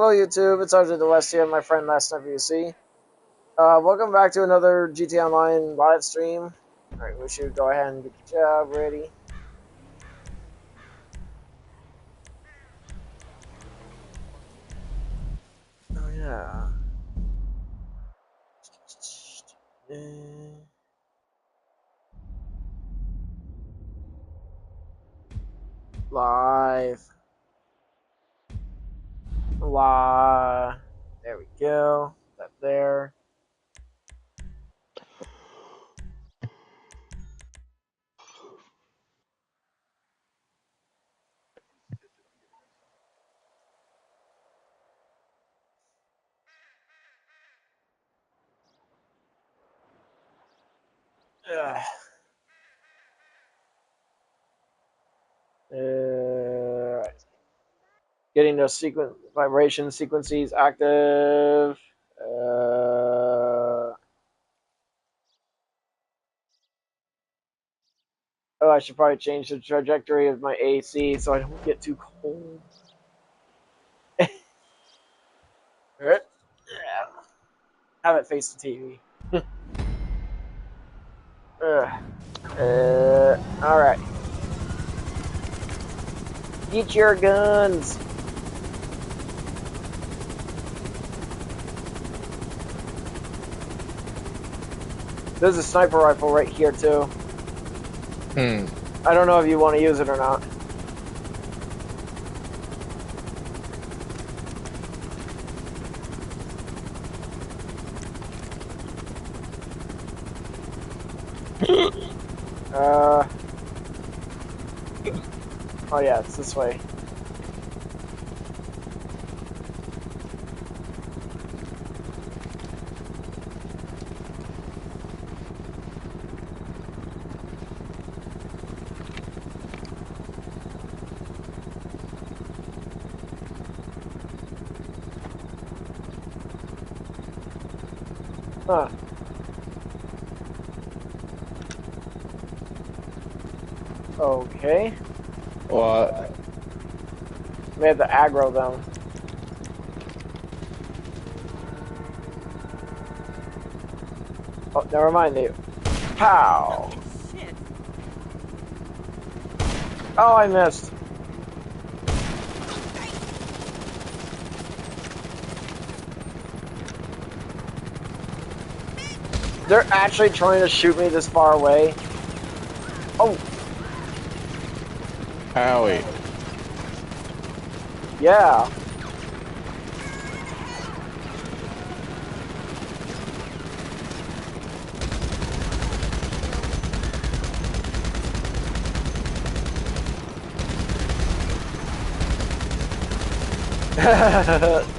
Hello YouTube, it's RJ the West here, my friend Last WC. Welcome back to another GTA Online live stream. Alright, we should go ahead and get the job ready. Oh yeah. Live. There we go. That there. Ugh. Getting those vibration sequences active. Oh, I should probably change the trajectory of my AC so I don't get too cold. Alright. Yeah. Have it face the TV. Alright. Get your guns! There's a sniper rifle right here, too. I don't know if you want to use it or not. Oh yeah, it's this way. Huh. Okay. What? We have to aggro them. Oh, never mind you. Pow! Shit. Oh, I missed. They're actually trying to shoot me this far away. Oh! Howie. Yeah.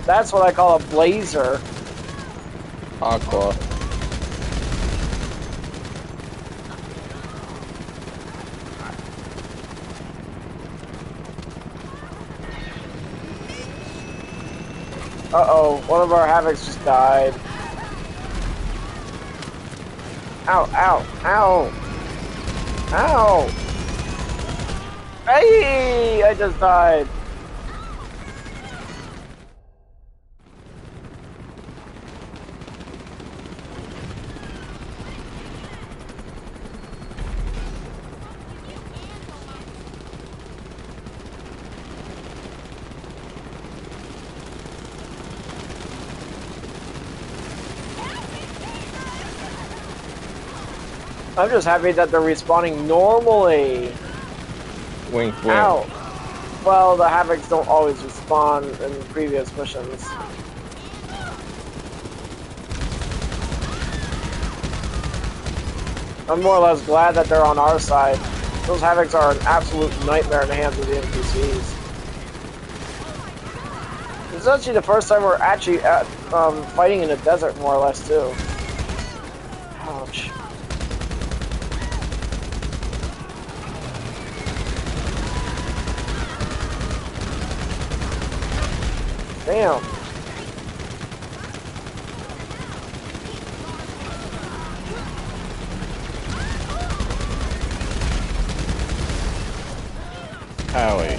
That's what I call a blazer. Aqua. Uh-oh, one of our Havocs just died. Ow, ow, ow! Ow! Hey! I just died. I'm just happy that they're respawning normally. Wink, wink. Ow. Well, the Havocs don't always respawn in previous missions. I'm more or less glad that they're on our side. Those Havocs are an absolute nightmare in the hands of the NPCs. This is actually the first time we're actually fighting in the desert, more or less, too. Ouch. Damn. Howie.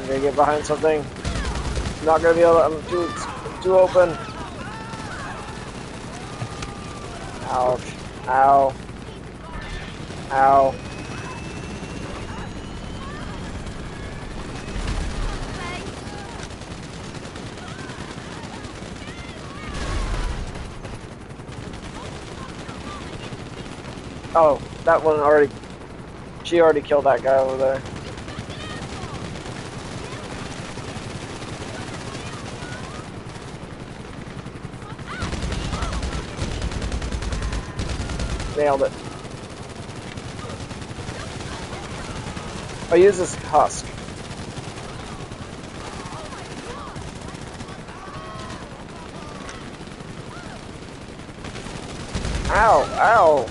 gonna get behind something. I'm not gonna be able to, I'm too open. Ouch. Ow. Ow. Oh, that one already, she already killed that guy over there. Nailed it. I use this husk. Ow, ow.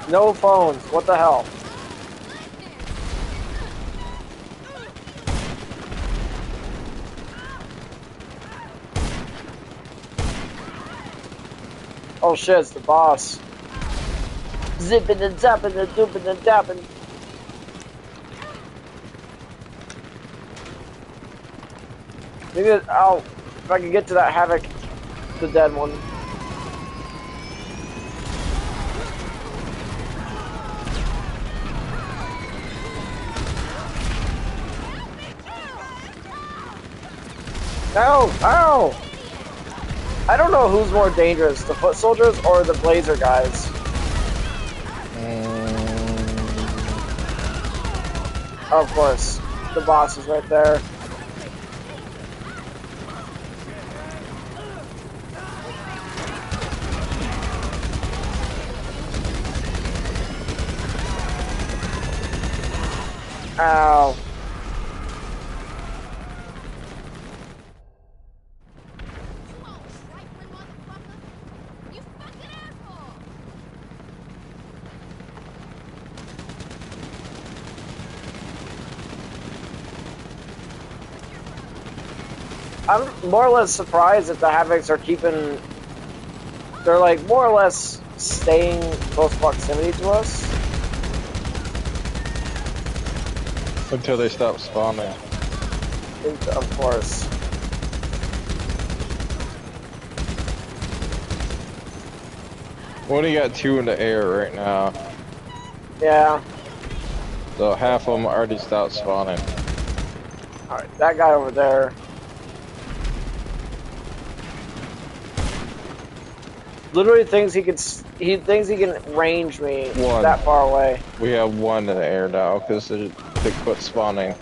No phones, what the hell? Oh shit, it's the boss. Zipping and zapping and dooping and dapping. Maybe I'll, if I can get to that Havoc, the dead one. Ow! Ow! I don't know who's more dangerous, the foot soldiers or the blazer guys. Of course, the boss is right there. Ow. I'm more or less surprised that the Havocs are keeping... They're like more or less staying close proximity to us. Until they stop spawning. Of course. We only got 2 in the air right now. Yeah. So half of them already stopped spawning. Alright, that guy over there. Literally thinks he can range me that far away. We have 1 in the air now because they quit spawning.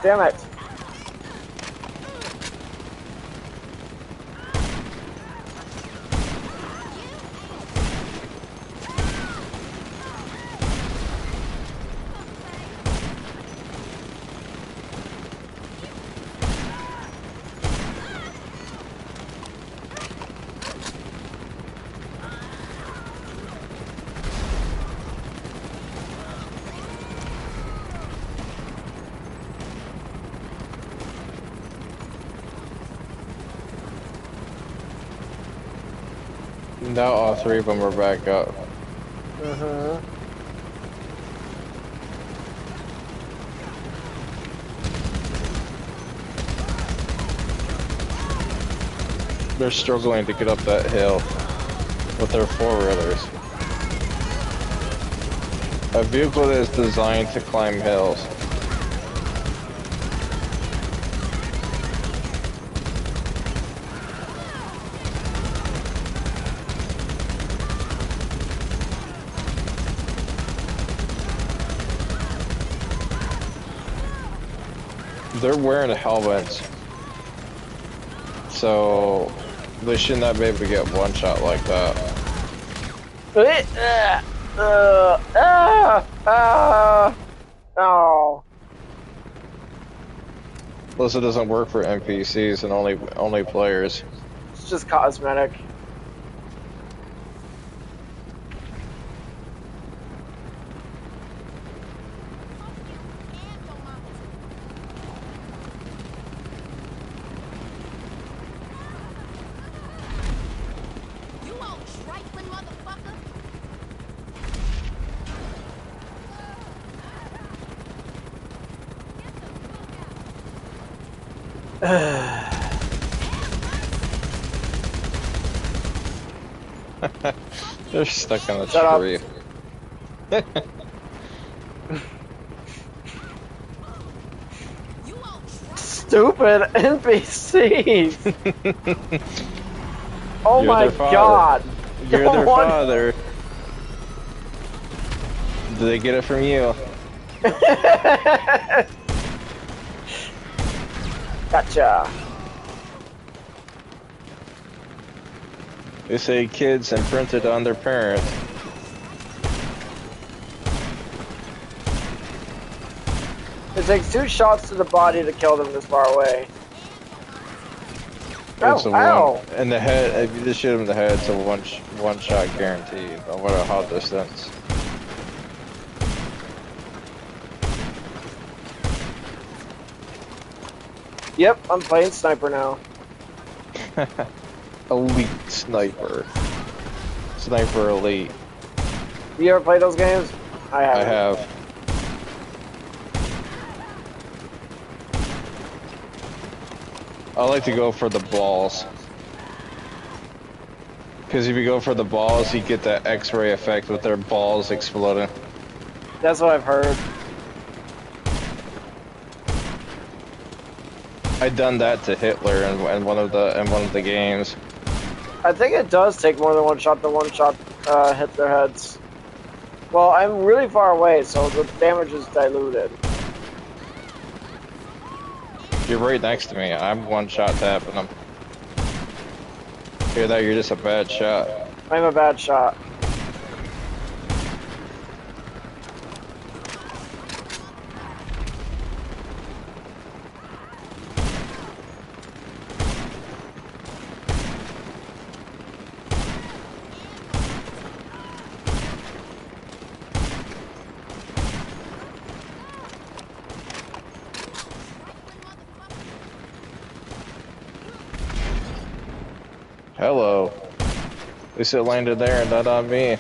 Damn it. Now all 3 of them are back up. They're struggling to get up that hill with their 4-wheelers. A vehicle that is designed to climb hills. They're wearing helmets, so they should not be able to get one shot like that. Oh. Plus, it doesn't work for NPCs and only players. It's just cosmetic. They're stuck in a Shut up. tree. Stupid NPCs. Oh You're my their father. god. You're their What? father. Did they get it from you? Gotcha. They say kids imprinted on their parents. It takes 2 shots to the body to kill them this far away. It's Oh, a ow. one in the head. If you just shoot him in the head, it's a one shot guaranteed. No matter how distance. Yep, I'm playing sniper now. Elite sniper. Sniper elite. You ever play those games? I haven't. I have. I like to go for the balls. Because if you go for the balls, you get that X-ray effect with their balls exploding. That's what I've heard. I done that to Hitler in one of the games. I think it does take more than 1 shot to 1 shot hit their heads. Well, I'm really far away, so the damage is diluted. You're right next to me. I'm one shot tapping them. Hear that? You're just a bad shot. I'm a bad shot. Hello. At least it landed there and not on me.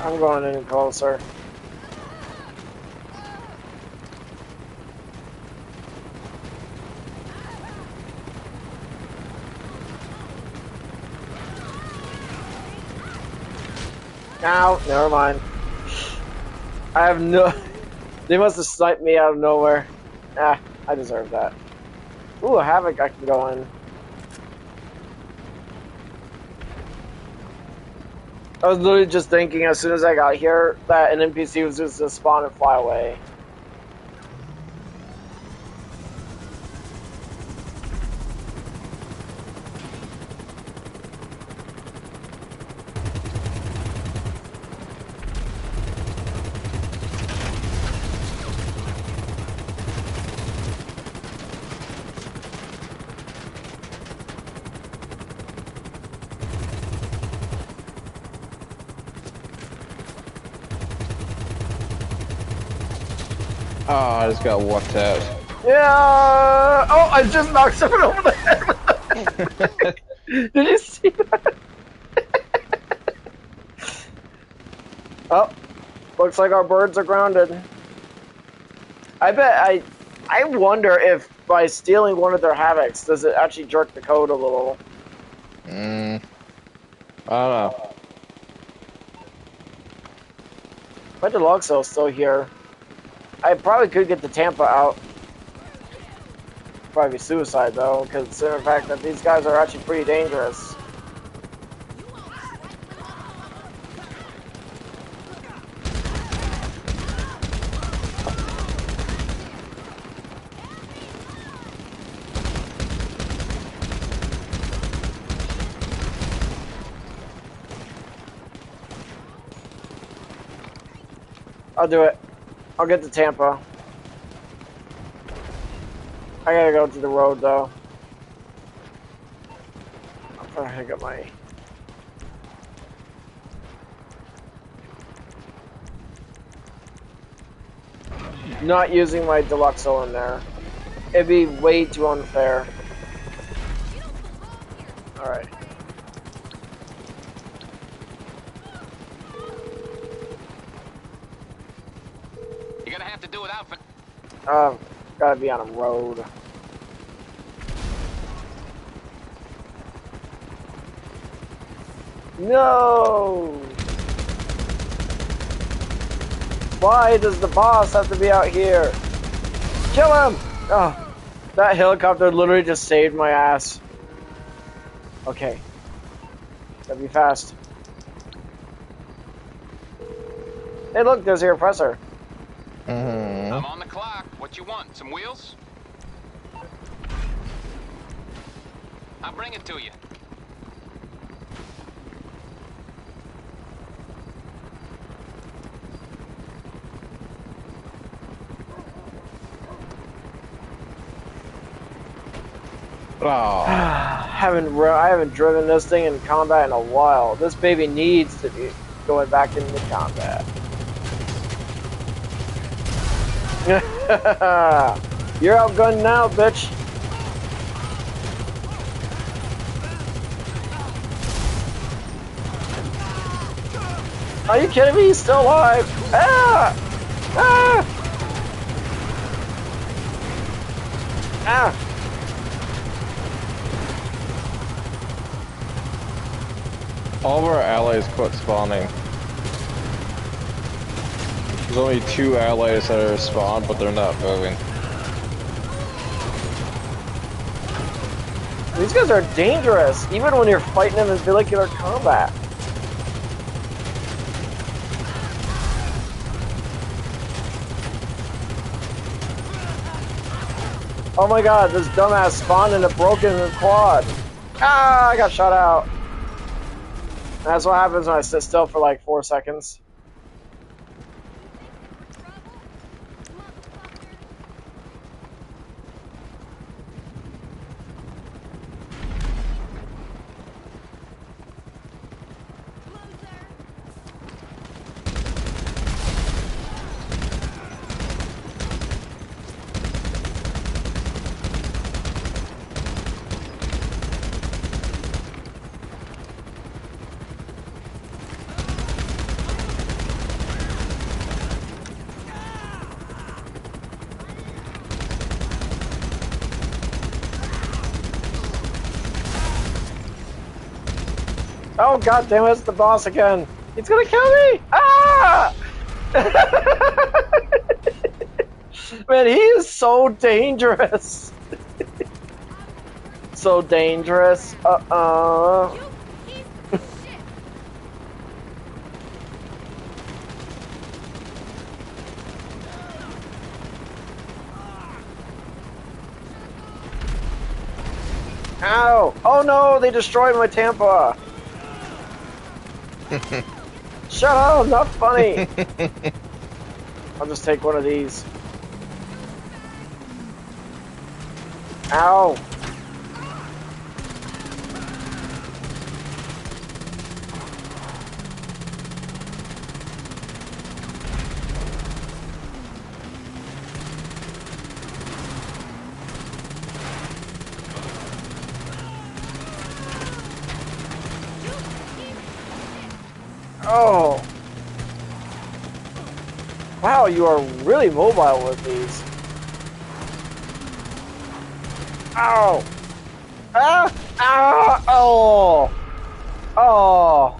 I'm going in closer. Ow, never mind. I have no... They must have sniped me out of nowhere. Ah, I deserve that. Ooh, a Havoc I can go in. I was literally just thinking as soon as I got here that an NPC was just to spawn and fly away. Oh, I just got one tapped. Yeah! Oh, I just knocked someone over the head! Did you see that? Oh, looks like our birds are grounded. I wonder if by stealing one of their Havocs, does it actually jerk the code a little? I don't know. But the log cell's still here. I probably could get the Tampa out. Probably be suicide though, considering the fact that these guys are actually pretty dangerous. I'll do it. I'll get the Tampa. I gotta go to the road though. I'm trying to get my. Not using my Deluxo in there. It'd be way too unfair. Alright. You're gonna have to do without. Gotta be on a road. No! Why does the boss have to be out here? Kill him! Oh, that helicopter literally just saved my ass. Okay. Gotta be fast. Hey look, there's your oppressor. I'm on the clock. What you want? Some wheels? I'll bring it to you. Oh. I haven't driven this thing in combat in a while. This baby needs to be going back into combat. You're outgunned now, bitch. Are you kidding me? He's still alive. Ah! Ah! Ah! All of our allies quit spawning. There's only 2 allies that are spawned, but they're not moving. These guys are dangerous, even when you're fighting them in vehicular combat. Oh my god, this dumbass spawned in a broken quad. Ah, I got shot out. That's what happens when I sit still for like 4 seconds. Oh god damn it, it's the boss again. He's gonna kill me! Ah! Man, he is so dangerous. So dangerous. Ow! Oh no, they destroyed my Tampa. Shut up, not funny. I'll just take one of these. Ow. Oh. Wow, you are really mobile with these. Ow. Ah! Ah! Oh! Oh!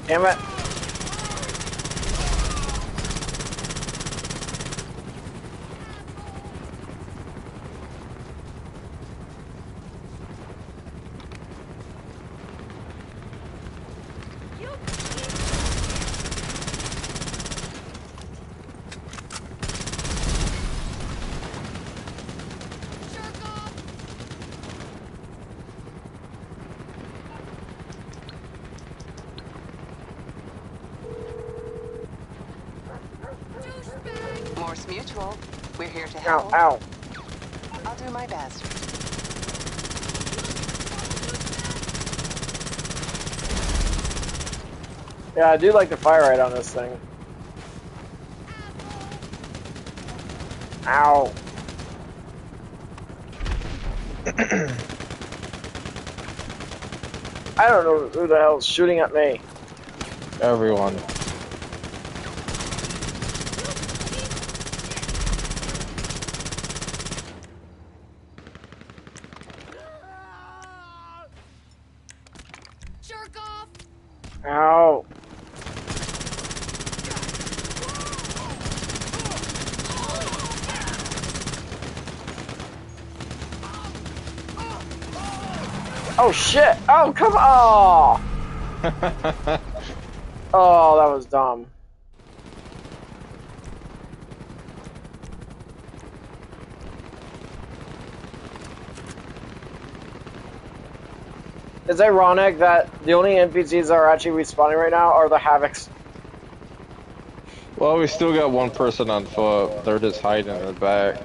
Damn it. It's mutual. We're here to Ow, help. ow. I'll do my best. Yeah, I do like the fire rate on this thing. Ow. I don't know who the hell's shooting at me. Everyone. Jerk off! Ow. Oh shit! Oh, come on! Oh, that was dumb. It's ironic that the only NPCs that are actually respawning right now are the Havocs. Well, we still got one person on foot. They're just hiding in the back.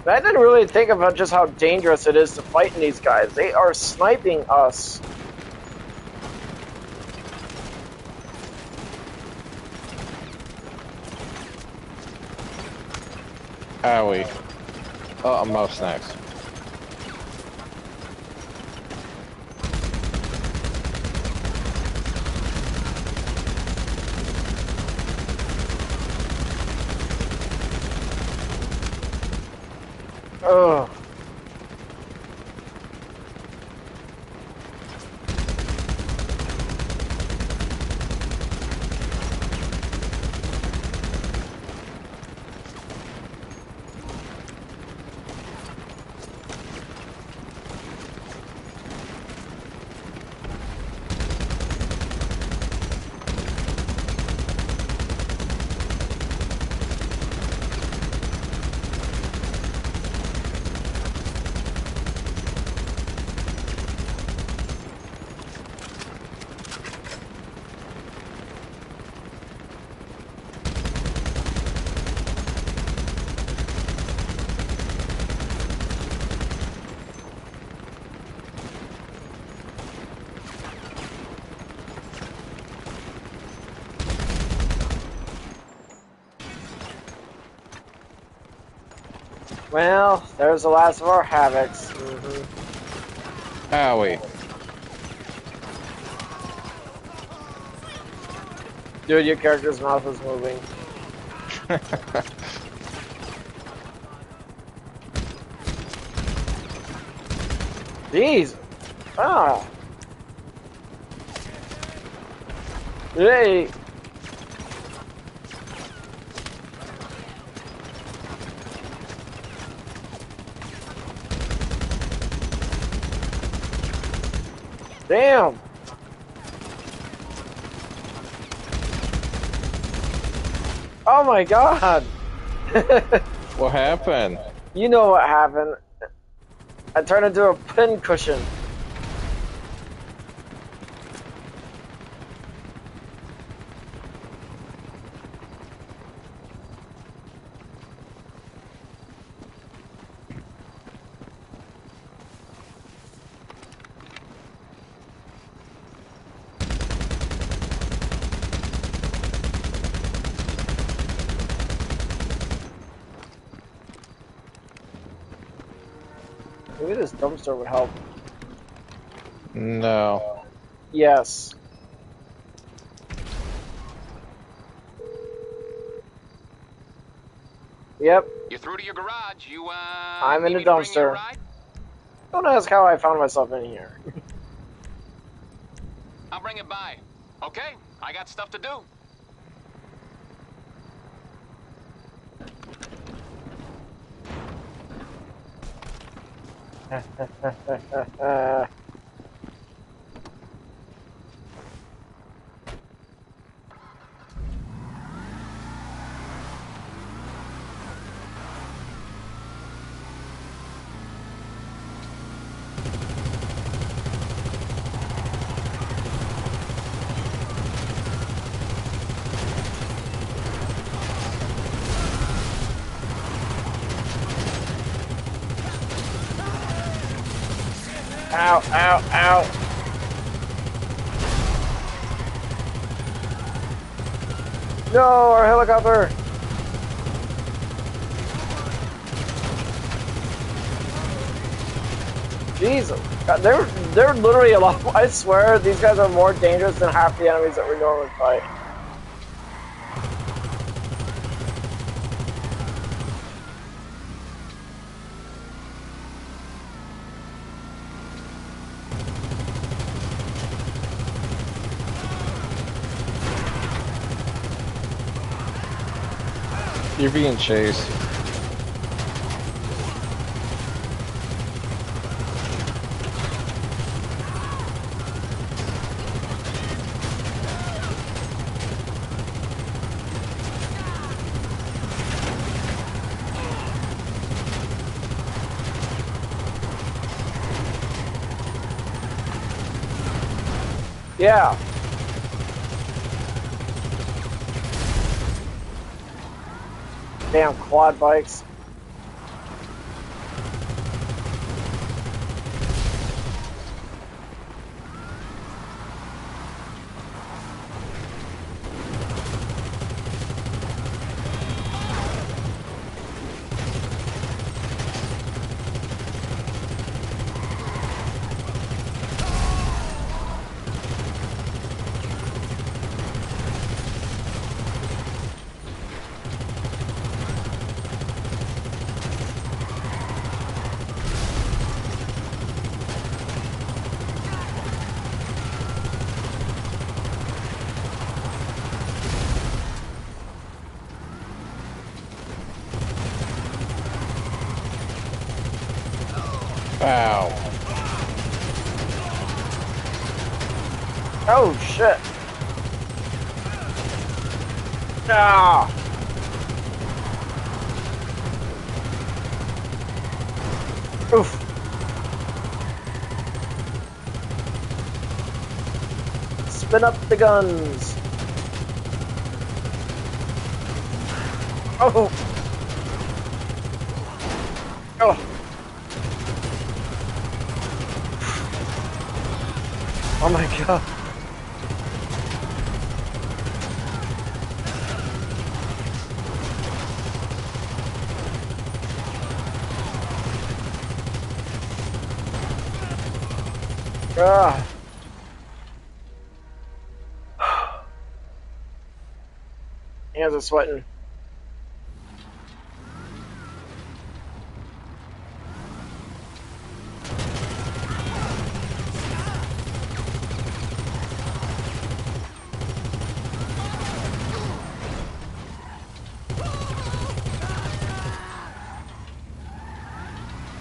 I didn't really think about just how dangerous it is to fight these guys. They are sniping us. Owie. Oh, I'm mouse next. Ugh. Well, there's the last of our Havocs. Owie. Dude, your character's mouth is moving. Jeez. Ah. Hey. Damn. Oh my god. What happened? You know what happened. I turned into a pin cushion. Maybe this dumpster would help. No. Yes. Yep. You're through to your garage. I'm in need the me to bring you a dumpster. ride? Don't ask how I found myself in here. I'll bring it by. Okay, I got stuff to do. Ow, ow, ow. No, our helicopter. Jesus. God, they're literally a lot. I swear, these guys are more dangerous than half the enemies that we normally fight. You're being chased. Yeah. Damn quad bikes. Wow. Oh shit. Ah. Oof. Spin up the guns. Oh. Oh. Oh my god. Ah. Hands are sweating.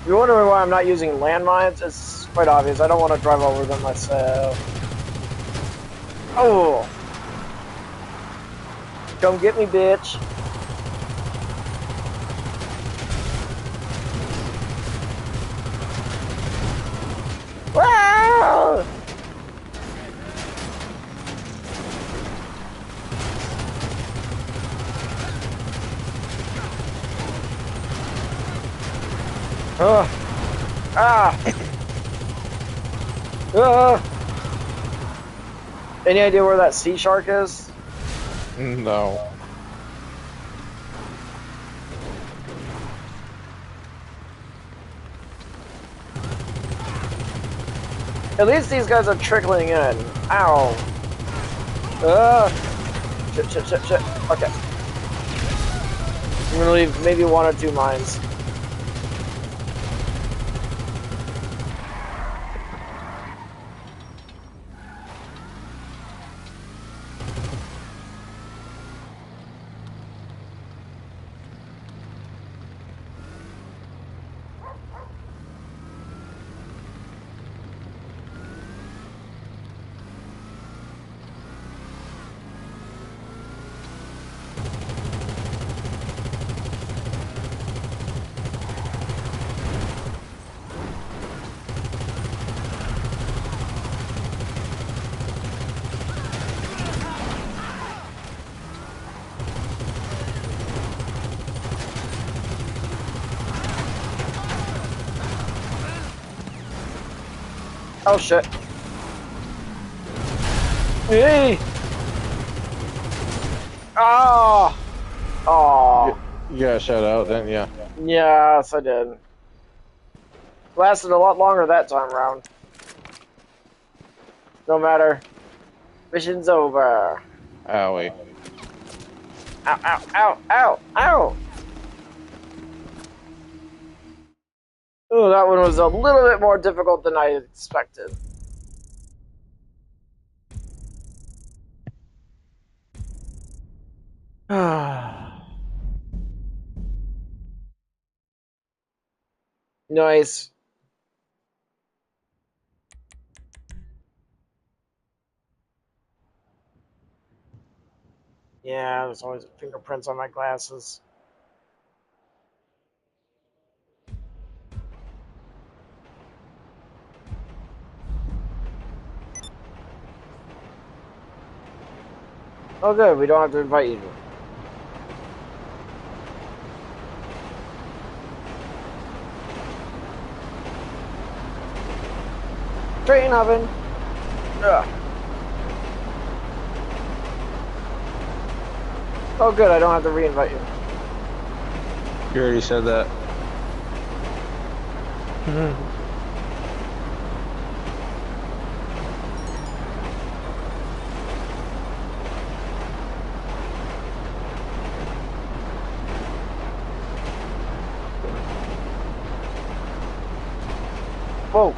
If you're wondering why I'm not using landmines, it's quite obvious. I don't want to drive over them myself. Oh! Come get me, bitch. Wow! Ah! Any idea where that sea shark is? No. At least these guys are trickling in. Ow. Shit, shit, shit, shit. Okay. I'm gonna leave maybe one or two mines. Oh shit. Hey! Oh! Oh. You got shut out, didn't you? Yes, I did. Lasted a lot longer that time around. No matter. Mission's over. Owie. Ow, ow, ow, ow, ow! Ooh, that one was a little bit more difficult than I expected. Nice. Yeah, there's always fingerprints on my glasses. Oh good, we don't have to invite you. Train oven. Ugh. Oh good, I don't have to re-invite you. You already said that. Whoa.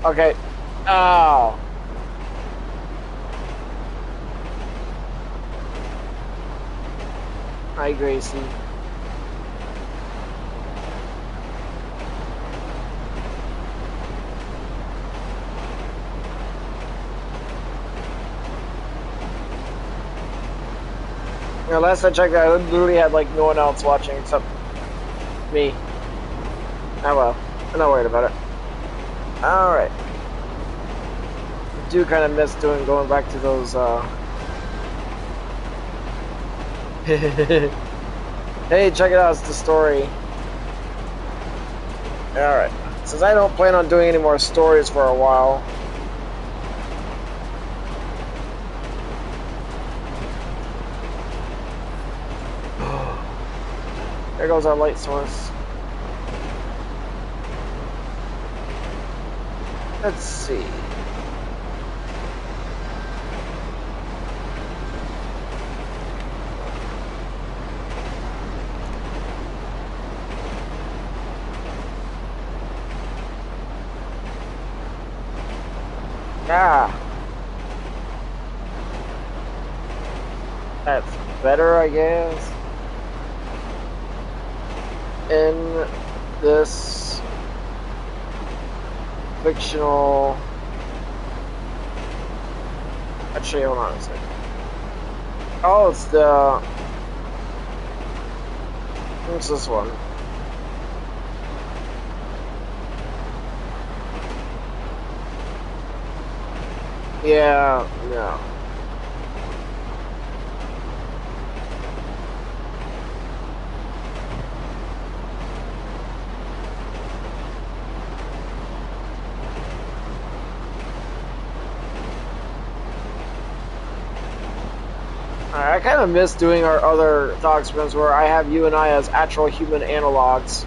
Okay. Oh. Hi, Gracie. Yeah, last I checked, I literally had like no one else watching except me. Oh well, I'm not worried about it. All right. I do kind of miss going back to those. Hey, check it out! It's the story. All right. Since I don't plan on doing any more stories for a while. There goes our light source. Let's see. Ah. That's better, I guess. In this fictional... Actually, hold on a second. Oh, it's the... What's this one? Yeah, no. I kind of miss doing our other thought experiments where I have you and I as actual human analogs.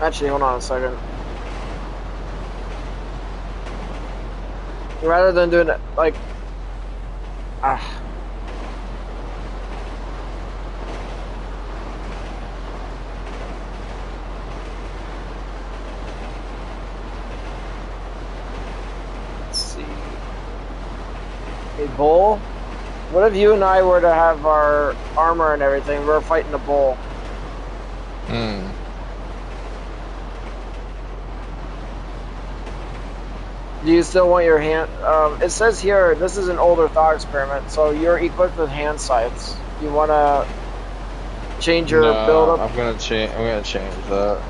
Actually, hold on a second. Rather than doing it like... Let's see. A bull? What if you and I were to have our armor and everything? We're fighting a bull. Do you still want your hand... it says here, this is an older thought experiment, so you're equipped with hand sights. You want to Change No, your build up. I'm gonna change that.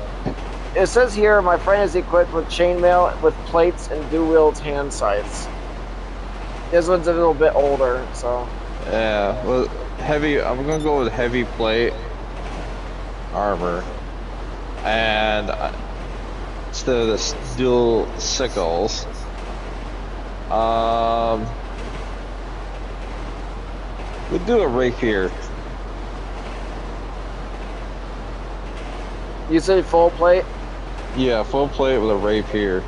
It says here, my friend is equipped with chainmail with plates and dual-wield hand sights. This one's a little bit older, so. Yeah, well, heavy. I'm gonna go with heavy plate armor, and instead of the dual sickles, we'll do a rapier. You say full plate? Yeah, full plate with a rapier.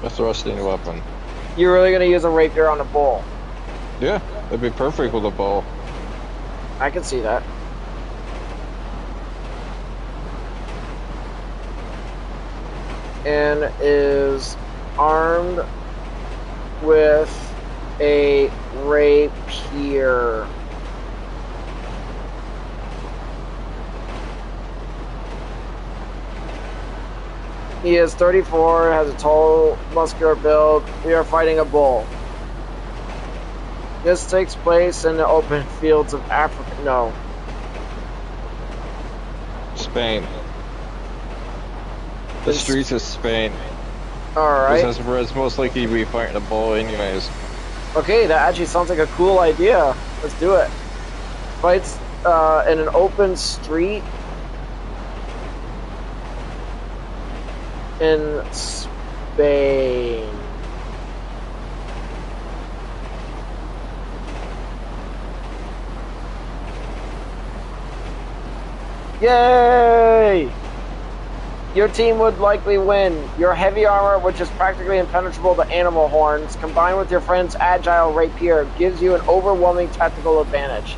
A thrusting weapon. You're really gonna use a rapier on a bull? Yeah, that'd be perfect with a bow. I can see that. And is armed with a rapier. He is 34, has a tall, muscular build. We are fighting a bull. This takes place in the open fields of Africa. No. Spain. The streets of Spain. Alright. Because it's most likely to be fighting a bull anyways. Okay, that actually sounds like a cool idea. Let's do it. Fights in an open street in Spain. Yay! Your team would likely win. Your heavy armor, which is practically impenetrable to animal horns, combined with your friend's agile rapier, gives you an overwhelming tactical advantage.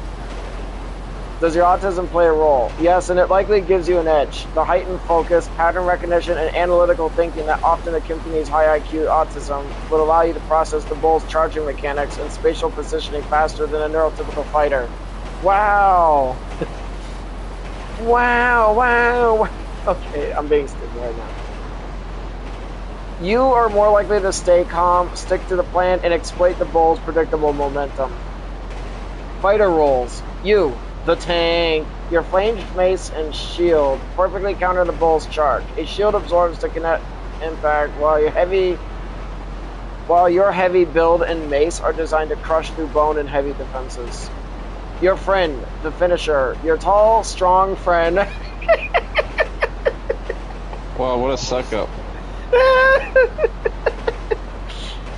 Does your autism play a role? Yes, and it likely gives you an edge. The heightened focus, pattern recognition, and analytical thinking that often accompanies high IQ autism would allow you to process the bull's charging mechanics and spatial positioning faster than a neurotypical fighter. Wow! Wow! Okay, I'm being stupid right now. You are more likely to stay calm, stick to the plan, and exploit the bull's predictable momentum. Fighter roles. You, the tank. Your flanged mace and shield perfectly counter the bull's charge. A shield absorbs the kinetic impact, while your heavy build and mace are designed to crush through bone and heavy defenses. Your friend, the finisher. Your tall, strong friend. Wow, what a suck up.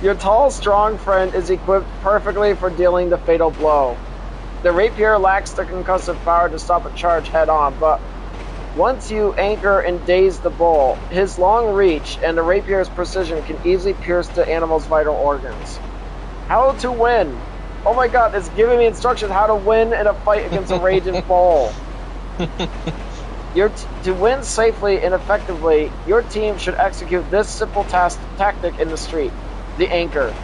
Your tall, strong friend is equipped perfectly for dealing the fatal blow. The rapier lacks the concussive power to stop a charge head on, but once you anchor and daze the bull, his long reach and the rapier's precision can easily pierce the animal's vital organs. How to win? Oh my god, it's giving me instructions how to win in a fight against a raging bull. To win safely and effectively, your team should execute this simple tactic in the street. The anchor.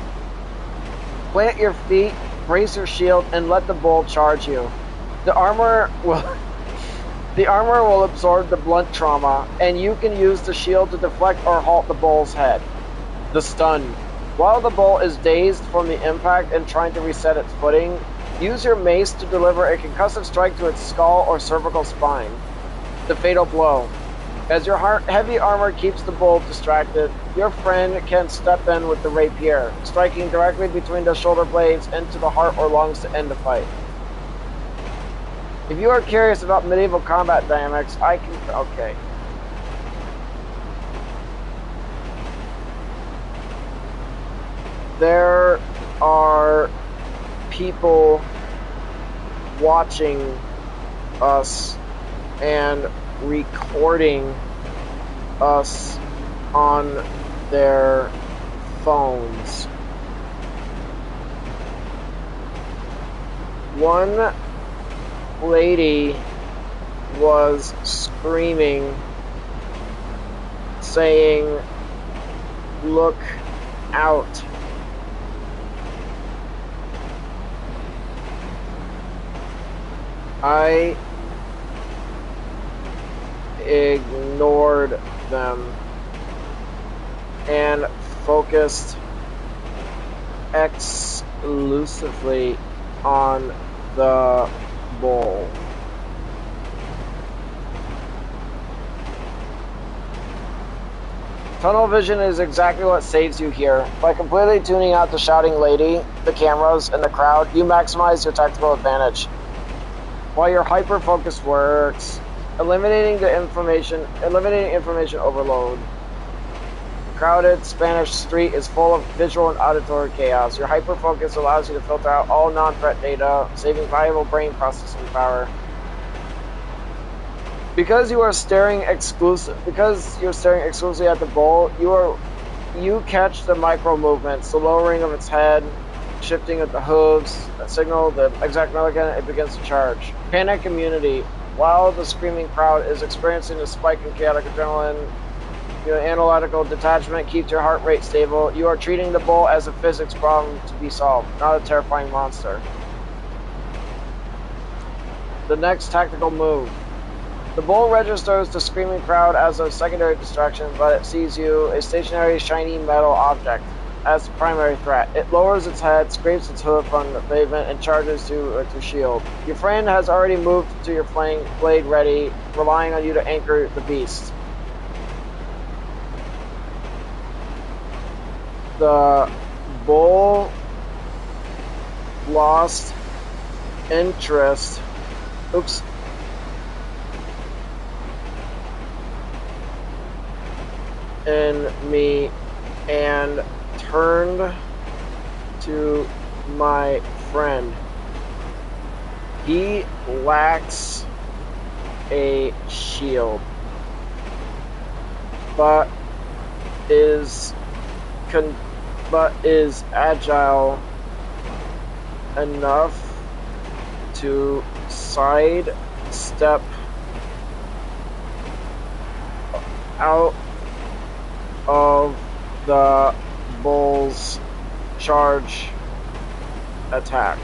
Plant your feet, brace your shield, and let the bull charge you. The armor will absorb the blunt trauma, and you can use the shield to deflect or halt the bull's head. The stun. While the bull is dazed from the impact and trying to reset its footing, use your mace to deliver a concussive strike to its skull or cervical spine. The fatal blow. As your heavy armor keeps the bull distracted, your friend can step in with the rapier, striking directly between the shoulder blades into the heart or lungs to end the fight. If you are curious about medieval combat dynamics, okay. There are people watching us and recording us on their phones. One lady was screaming, saying, "Look out." I ignored them and focused exclusively on the bull. Tunnel vision is exactly what saves you here. By completely tuning out the shouting lady, the cameras, and the crowd, you maximize your tactical advantage. While your hyper-focus works, eliminating information overload. The crowded Spanish street is full of visual and auditory chaos. Your hyper-focus allows you to filter out all non-threat data, saving valuable brain processing power. Because you're staring exclusively at the bull, you catch the micro movements, the lowering of its head, shifting of the hooves, that signal the exact milligan it begins to charge. Panic immunity. While the screaming crowd is experiencing a spike in chaotic adrenaline, your analytical detachment keeps your heart rate stable. You are treating the bull as a physics problem to be solved, not a terrifying monster. The next tactical move. The bull registers the screaming crowd as a secondary distraction, but it sees you, a stationary, shiny metal object, as the primary threat. It lowers its head, scrapes its hoof on the pavement, and charges to shield. Your friend has already moved to your flank, blade ready, relying on you to anchor the beast. The bull lost interest. Oops. In me and turned to my friend. He lacks a shield, but is agile enough to sidestep out of the bull's charge attack.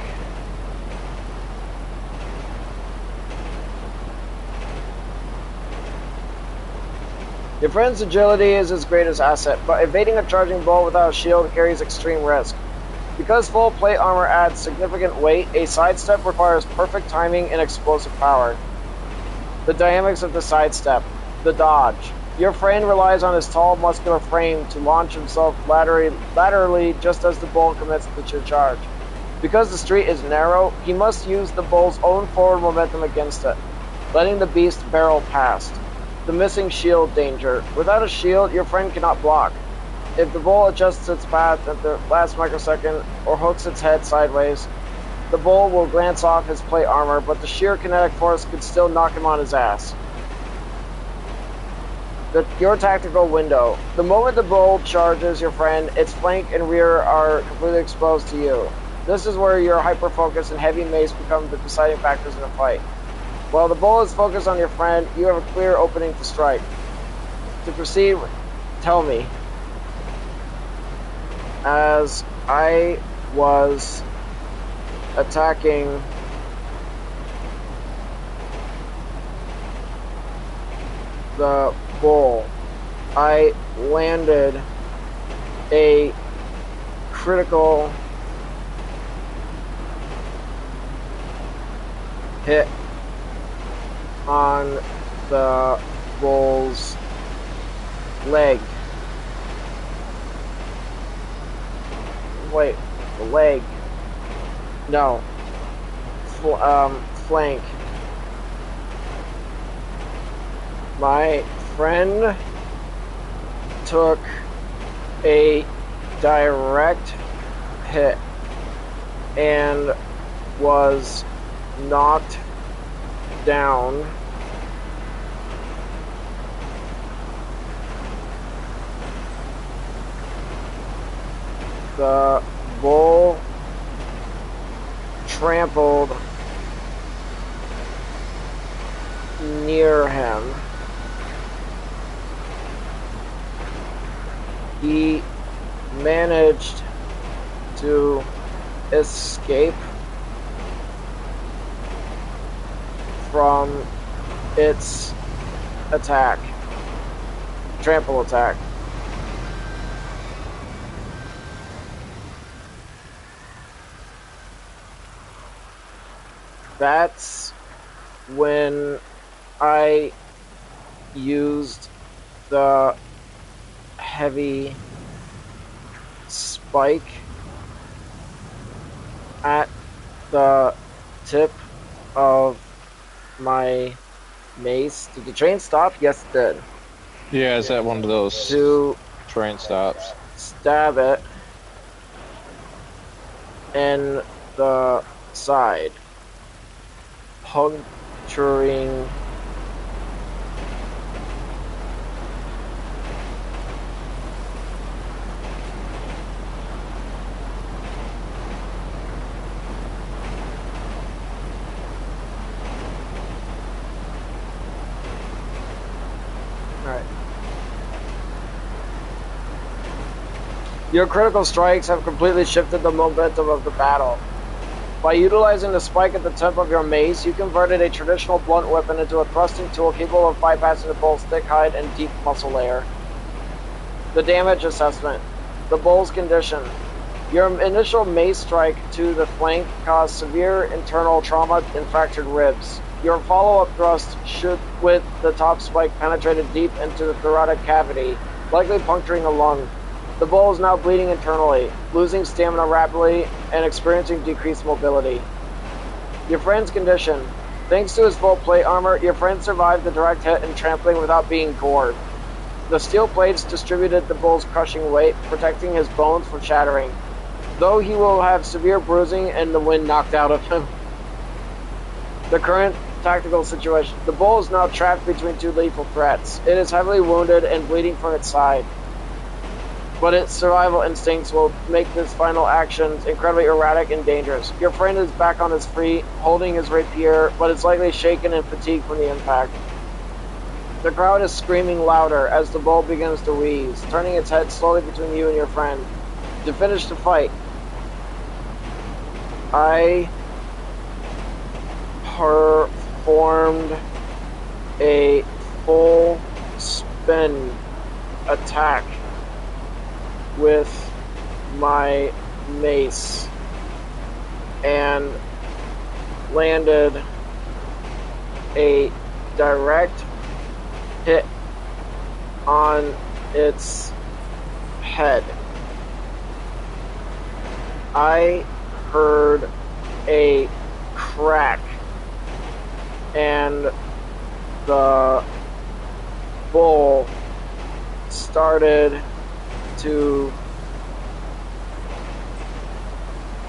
Your friend's agility is his greatest asset, but evading a charging bull without a shield carries extreme risk. Because full plate armor adds significant weight, a sidestep requires perfect timing and explosive power. The dynamics of the sidestep. The dodge. Your friend relies on his tall, muscular frame to launch himself laterally just as the bull commits to charge. Because the street is narrow, he must use the bull's own forward momentum against it, letting the beast barrel past. The missing shield danger. Without a shield, your friend cannot block. If the bull adjusts its path at the last microsecond or hooks its head sideways, the bull will glance off his plate armor, but the sheer kinetic force could still knock him on his ass. Your tactical window. The moment the bull charges your friend, its flank and rear are completely exposed to you. This is where your hyper-focus and heavy mace become the deciding factors in a fight. While the bull is focused on your friend, you have a clear opening to strike. To proceed, tell me. As I was attacking the bull, I landed a critical hit on the bull's leg. Wait, the leg. No. Flank. My friend took a direct hit and was knocked down. The bull trampled near him. He managed to escape from its attack, trample attack. That's when I used the heavy spike at the tip of my mace. Did the train stop? Yes, it did. Yeah, is that one of those To train stops? stab it in the side, puncturing Alright. Your critical strikes have completely shifted the momentum of the battle. By utilizing the spike at the tip of your mace, you converted a traditional blunt weapon into a thrusting tool capable of bypassing the bull's thick hide and deep muscle layer. The damage assessment. The bull's condition. Your initial mace strike to the flank caused severe internal trauma and fractured ribs. Your follow-up thrust should, with the top spike, penetrated deep into the thoracic cavity, likely puncturing a lung. The bull is now bleeding internally, losing stamina rapidly, and experiencing decreased mobility. Your friend's condition. Thanks to his full plate armor, your friend survived the direct hit and trampling without being gored. The steel plates distributed the bull's crushing weight, protecting his bones from shattering, though he will have severe bruising and the wind knocked out of him. The current tactical situation. The bull is now trapped between two lethal threats. It is heavily wounded and bleeding from its side, but its survival instincts will make this final actions incredibly erratic and dangerous. Your friend is back on his feet, holding his rapier, but is likely shaken and fatigued from the impact. The crowd is screaming louder as the bull begins to wheeze, turning its head slowly between you and your friend. To finish the fight, I performed a full spin attack with my mace and landed a direct hit on its head. I heard a crack and the bull started to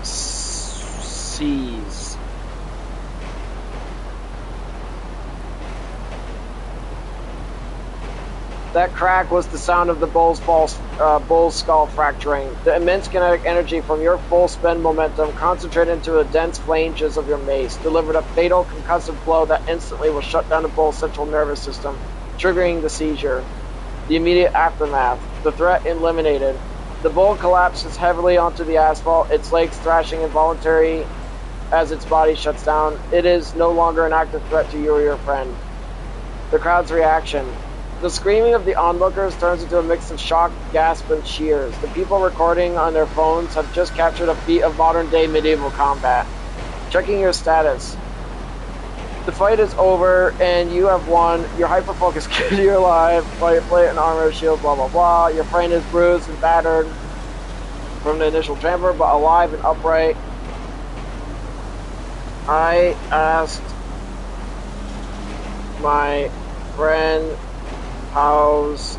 seize. That crack was the sound of the bull's skull fracturing. The immense kinetic energy from your full spin momentum concentrated into the dense flanges of your mace delivered a fatal concussive blow that instantly will shut down the bull's central nervous system, triggering the seizure. The immediate aftermath. The threat eliminated. The bull collapses heavily onto the asphalt, its legs thrashing involuntarily as its body shuts down. It is no longer an active threat to you or your friend. The crowd's reaction. The screaming of the onlookers turns into a mix of shock, gasp, and cheers. The people recording on their phones have just captured a feat of modern-day medieval combat. Checking your status. The fight is over, and you have won. Your hyper-focus kid, you're alive. Your plate and armor, shield, blah, blah, blah. Your friend is bruised and battered from the initial tramper, but alive and upright. I asked my friend, how's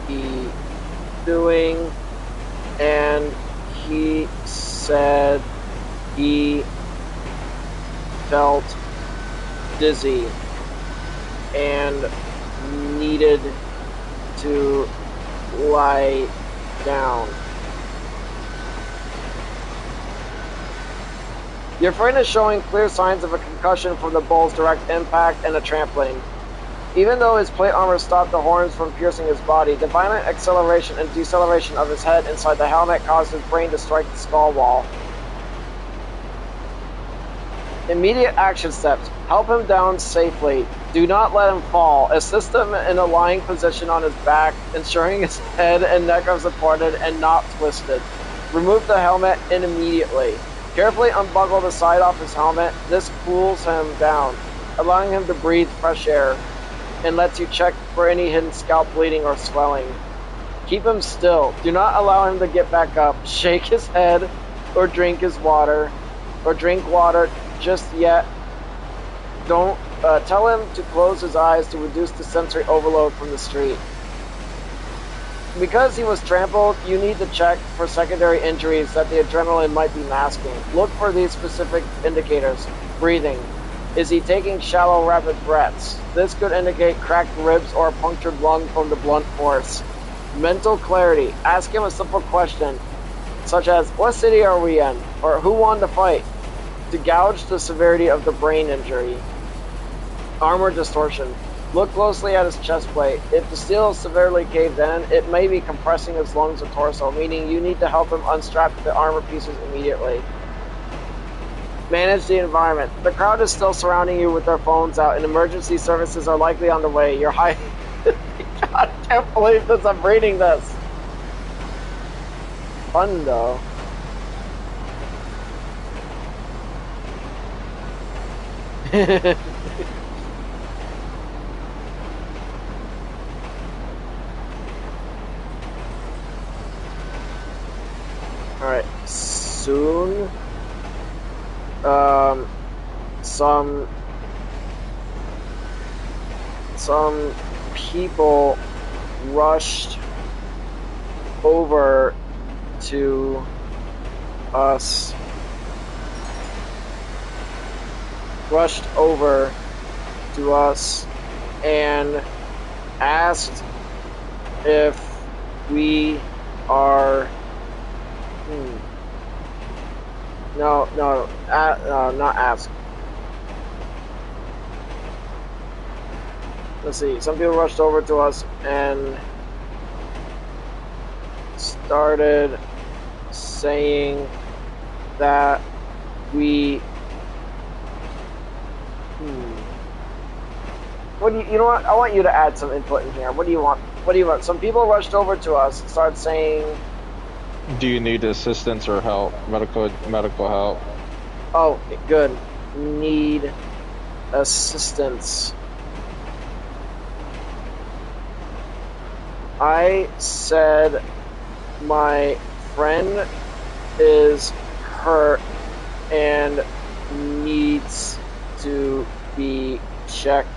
he doing? And he said he felt dizzy and needed to lie down. Your friend is showing clear signs of a concussion from the bull's direct impact and a trampling. Even though his plate armor stopped the horns from piercing his body, the violent acceleration and deceleration of his head inside the helmet caused his brain to strike the skull wall. Immediate action steps. Help him down safely. Do not let him fall. Assist him in a lying position on his back, ensuring his head and neck are supported and not twisted. Remove the helmet immediately. Carefully unbuckle the side off his helmet. This cools him down, allowing him to breathe fresh air, and lets you check for any hidden scalp bleeding or swelling. Keep him still. Do not allow him to get back up. Shake his head or drink his water, or drink water just yet. Don't tell him to close his eyes to reduce the sensory overload from the street. Because he was trampled, you need to check for secondary injuries that the adrenaline might be masking. Look for these specific indicators. Breathing. Is he taking shallow, rapid breaths? This could indicate cracked ribs or a punctured lung from the blunt force. Mental clarity. Ask him a simple question, such as, what city are we in? Or who won the fight? To gauge the severity of the brain injury. Armor distortion. Look closely at his chest plate. If the steel is severely caved in, it may be compressing his lungs or torso, meaning you need to help him unstrap the armor pieces immediately. Manage the environment. The crowd is still surrounding you with their phones out, and emergency services are likely on the way. You're high. God, I can't believe this. I'm reading this. Fun, though. Alright, soon, some people rushed over to us, and asked if we are no, not ask. Let's see. Some people rushed over to us and started saying that we. What do you know? What I want you to add some input in here. What do you want? What do you want? Some people rushed over to us and started saying. Do you need assistance or help? Medical help. Oh, good. Need assistance. I said my friend is hurt and needs to be checked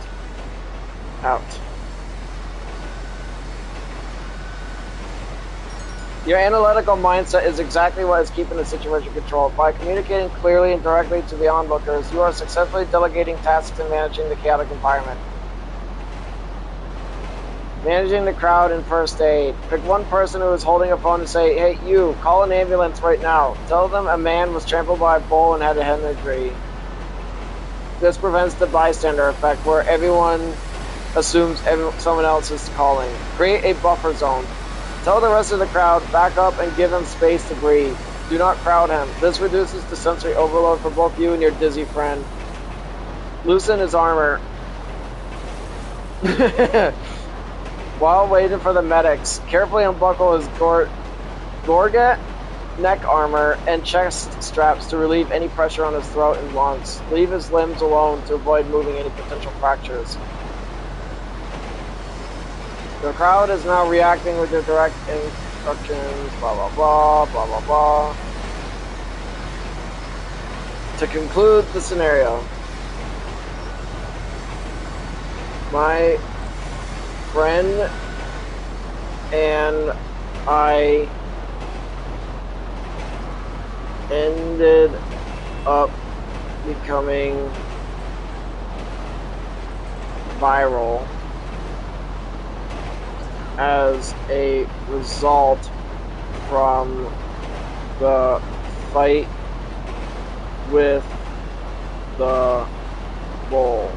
out. Your analytical mindset is exactly what is keeping the situation controlled. By communicating clearly and directly to the onlookers, you are successfully delegating tasks and managing the chaotic environment. Managing the crowd and first aid. Pick one person who is holding a phone and say, hey, you, call an ambulance right now. Tell them a man was trampled by a bull and had a head injury. This prevents the bystander effect where everyone assumes someone else is calling. Create a buffer zone. Tell the rest of the crowd, back up and give him space to breathe. Do not crowd him. This reduces the sensory overload for both you and your dizzy friend. Loosen his armor. While waiting for the medics, carefully unbuckle his gorget, neck armor, and chest straps to relieve any pressure on his throat and lungs. Leave his limbs alone to avoid moving any potential fractures. The crowd is now reacting with your direct instructions, blah, blah, blah, blah, blah, blah. To conclude the scenario, my friend and I ended up becoming viral as a result from the fight with the bull.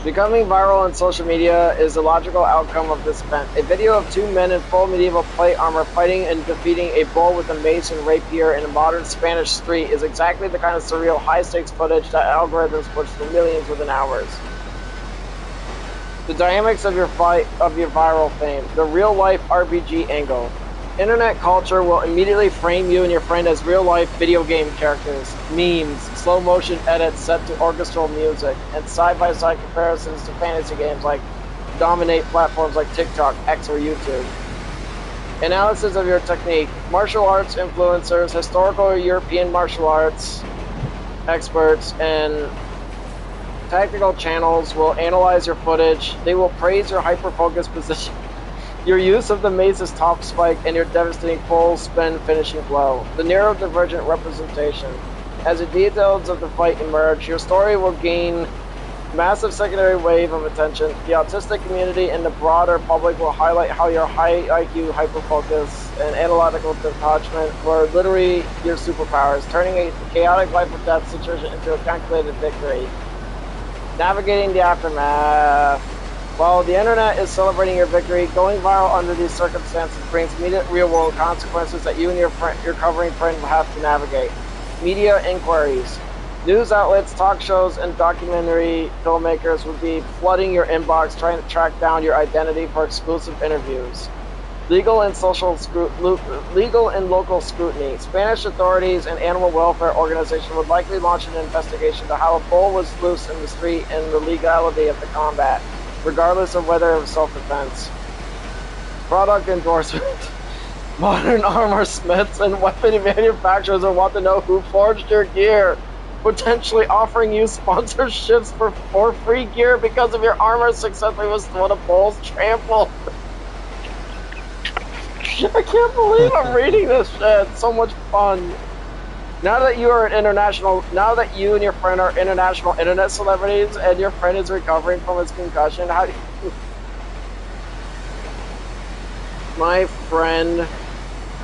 Becoming viral on social media is the logical outcome of this event. A video of two men in full medieval plate armor fighting and defeating a bull with a mace and rapier in a modern Spanish street is exactly the kind of surreal, high-stakes footage that algorithms push to millions within hours. The dynamics of your viral fame. The real-life RPG angle. Internet culture will immediately frame you and your friend as real-life video game characters, memes, slow-motion edits set to orchestral music, and side-by-side comparisons to fantasy games like dominate platforms like TikTok, X, or YouTube. Analysis of your technique. Martial arts influencers, historical European martial arts experts, and tactical channels will analyze your footage. They will praise your hyper-focused position, your use of the mace's top spike, and your devastating full spin finishing blow. The narrow divergent representation. As the details of the fight emerge, your story will gain massive secondary wave of attention. The autistic community and the broader public will highlight how your high IQ, hyperfocus, and analytical detachment were literally your superpowers, turning a chaotic life or death situation into a calculated victory. Navigating the aftermath. While the internet is celebrating your victory, going viral under these circumstances brings immediate real-world consequences that you and your covering friend will have to navigate. Media inquiries. News outlets, talk shows, and documentary filmmakers will be flooding your inbox trying to track down your identity for exclusive interviews. Legal and local scrutiny. Spanish authorities and animal welfare organizations would likely launch an investigation into how a bull was loose in the street and the legality of the combat, regardless of whether it was self-defense. Product endorsement. Modern armor smiths and weapon manufacturers will want to know who forged your gear, potentially offering you sponsorships for free gear because of your armor successfully withstood a bull's trample. I can't believe I'm reading this shit. It's so much fun. Now that you and your friend are international internet celebrities and your friend is recovering from his concussion, how do you... My friend